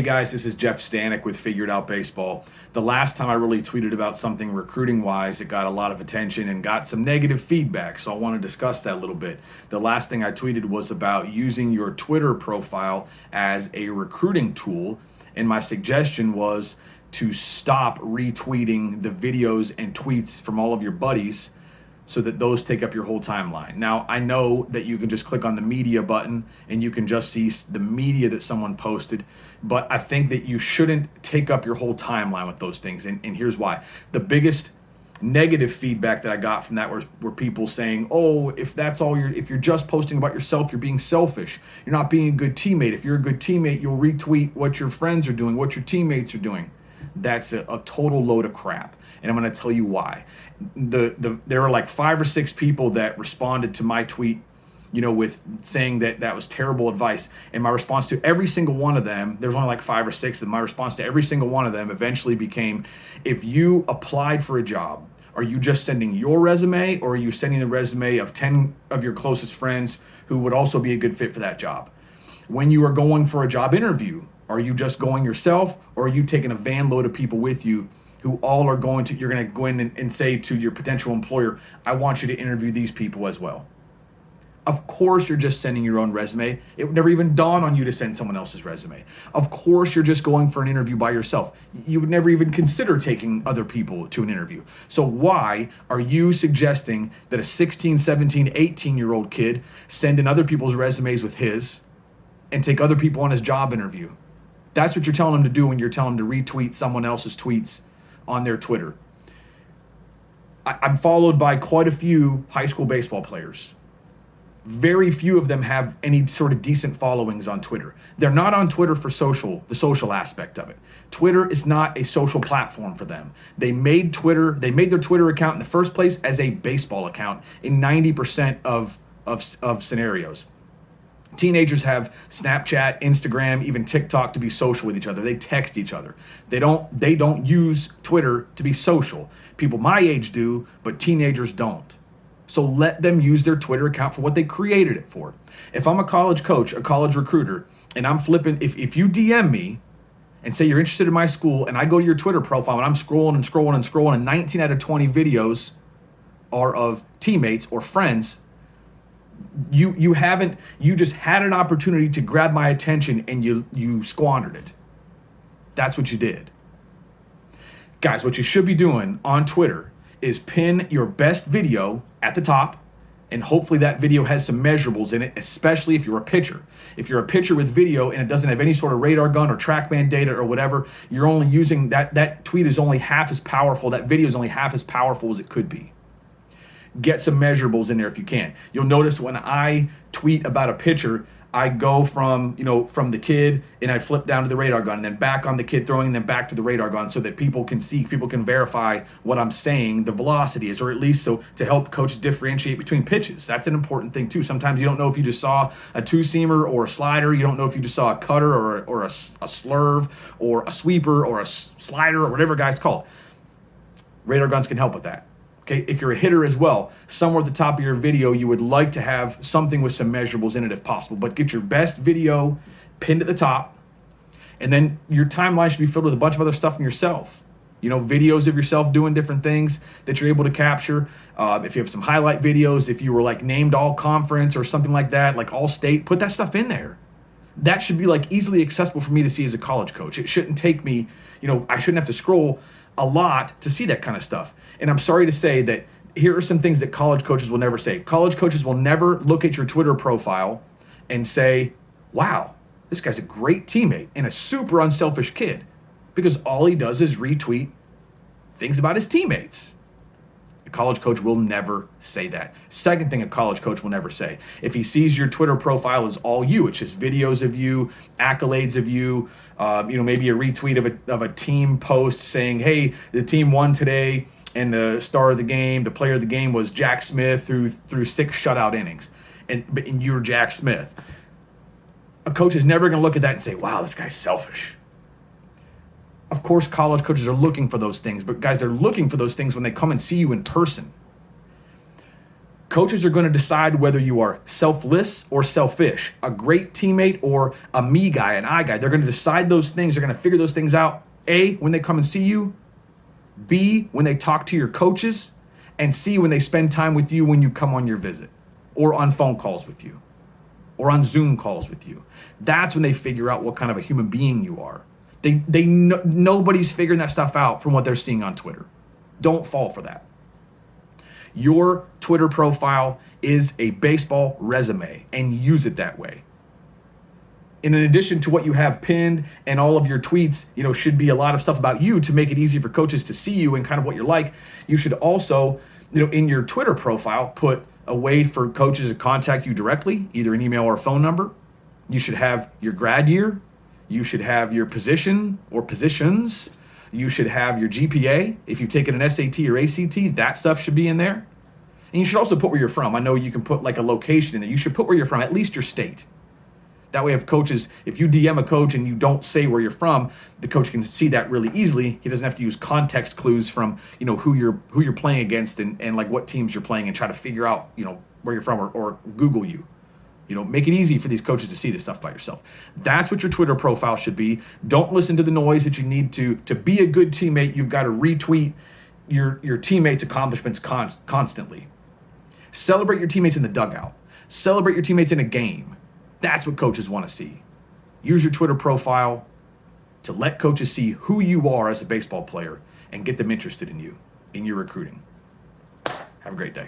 guys, this is Jeff Stanek with Figured Out Baseball. The last time I really tweeted about something recruiting-wise, it got a lot of attention and got some negative feedback, so I want to discuss that a little bit. The last thing I tweeted was about using your Twitter profile as a recruiting tool, and my suggestion was to stop retweeting the videos and tweets from all of your buddies so that those take up your whole timeline. Now, I know that you can just click on the media button and you can just see the media that someone posted, but I think that you shouldn't take up your whole timeline with those things, and here's why. The biggest negative feedback that I got from that were people saying, oh, if you're just posting about yourself, you're being selfish. You're not being a good teammate. If you're a good teammate, you'll retweet what your friends are doing, what your teammates are doing. That's a total load of crap. And I'm going to tell you why. There are like 5 or 6 people that responded to my tweet, with saying that was terrible advice. And my response to every single one of them, there's only like 5 or 6, and my response to every single one of them eventually became, if you applied for a job, are you just sending your resume, or are you sending the resume of 10 of your closest friends who would also be a good fit for that job? When you are going for a job interview, are you just going yourself, or are you taking a van load of people with you who all are you're going to go in and say to your potential employer, I want you to interview these people as well. Of course you're just sending your own resume. It would never even dawn on you to send someone else's resume. Of course you're just going for an interview by yourself. You would never even consider taking other people to an interview. So why are you suggesting that a 16, 17, 18-year-old kid send in other people's resumes with his and take other people on his job interview? That's what you're telling him to do when you're telling him to retweet someone else's tweets on their Twitter. I'm followed by quite a few high school baseball players. Very few of them have any sort of decent followings on Twitter. They're not on Twitter for the social aspect of it. Twitter is not a social platform for them. They made their Twitter account in the first place as a baseball account in 90% of scenarios. Teenagers have Snapchat, Instagram, even TikTok to be social with each other. They text each other. They don't use Twitter to be social. People my age do, but teenagers don't. So let them use their Twitter account for what they created it for. If I'm a college coach, a college recruiter, and I'm flipping, if you DM me and say you're interested in my school, and I go to your Twitter profile and I'm scrolling and 19 out of 20 videos are of teammates or friends, you just had an opportunity to grab my attention and you squandered it. That's what you did. Guys, what you should be doing on Twitter is pin your best video at the top, and hopefully that video has some measurables in it, especially if you're a pitcher. If you're a pitcher with video and it doesn't have any sort of radar gun or TrackMan data or whatever, you're only using that tweet is only half as powerful, that video is only half as powerful as it could be. Get some measurables in there if you can. You'll notice when I tweet about a pitcher, I go from the kid and I flip down to the radar gun and then back on the kid throwing and then back to the radar gun so that people can verify what I'm saying the velocity is, or at least so to help coaches differentiate between pitches. That's an important thing too. Sometimes you don't know if you just saw a two-seamer or a slider. You don't know if you just saw a cutter or a slurve or a sweeper or a slider or whatever guys call it. Radar guns can help with that. Okay, if you're a hitter as well, somewhere at the top of your video, you would like to have something with some measurables in it if possible, but get your best video pinned at the top, and then your timeline should be filled with a bunch of other stuff from yourself. Videos of yourself doing different things that you're able to capture. If you have some highlight videos, if you were like named all conference or something like that, like all state, put that stuff in there. That should be like easily accessible for me to see as a college coach. It shouldn't take me, I shouldn't have to scroll a lot to see that kind of stuff. And I'm sorry to say that here are some things that college coaches will never say. College coaches will never look at your Twitter profile and say, wow, this guy's a great teammate and a super unselfish kid, because all he does is retweet things about his teammates. A college coach will never say that. Second thing a college coach will never say, if he sees your Twitter profile as all you, it's just videos of you, accolades of you, maybe a retweet of a team post saying, hey, the team won today, and the star of the game, the player of the game was Jack Smith through 6 shutout innings, and you're Jack Smith. A coach is never going to look at that and say, wow, this guy's selfish. Of course, college coaches are looking for those things, but guys, they're looking for those things when they come and see you in person. Coaches are going to decide whether you are selfless or selfish, a great teammate or a me guy, an I guy. They're going to decide those things. They're going to figure those things out, A, when they come and see you, B, when they talk to your coaches, and C, when they spend time with you when you come on your visit or on phone calls with you or on Zoom calls with you. That's when they figure out what kind of a human being you are. Nobody's figuring that stuff out from what they're seeing on Twitter. Don't fall for that. Your Twitter profile is a baseball resume, and use it that way. And in addition to what you have pinned and all of your tweets, should be a lot of stuff about you to make it easy for coaches to see you and kind of what you're like. You should also, in your Twitter profile, put a way for coaches to contact you directly, either an email or a phone number. You should have your grad year. You should have your position or positions. You should have your GPA. If you've taken an SAT or ACT, that stuff should be in there. And you should also put where you're from. I know you can put like a location in there. You should put where you're from, at least your state. That way, if you DM a coach and you don't say where you're from, the coach can see that really easily. He doesn't have to use context clues from, who you're playing against and like what teams you're playing and try to figure out, where you're from or Google you. Make it easy for these coaches to see this stuff by yourself. That's what your Twitter profile should be. Don't listen to the noise that you need to be a good teammate. You've got to retweet your teammates' accomplishments constantly. Celebrate your teammates in the dugout. Celebrate your teammates in a game. That's what coaches want to see. Use your Twitter profile to let coaches see who you are as a baseball player and get them interested in you, in your recruiting. Have a great day.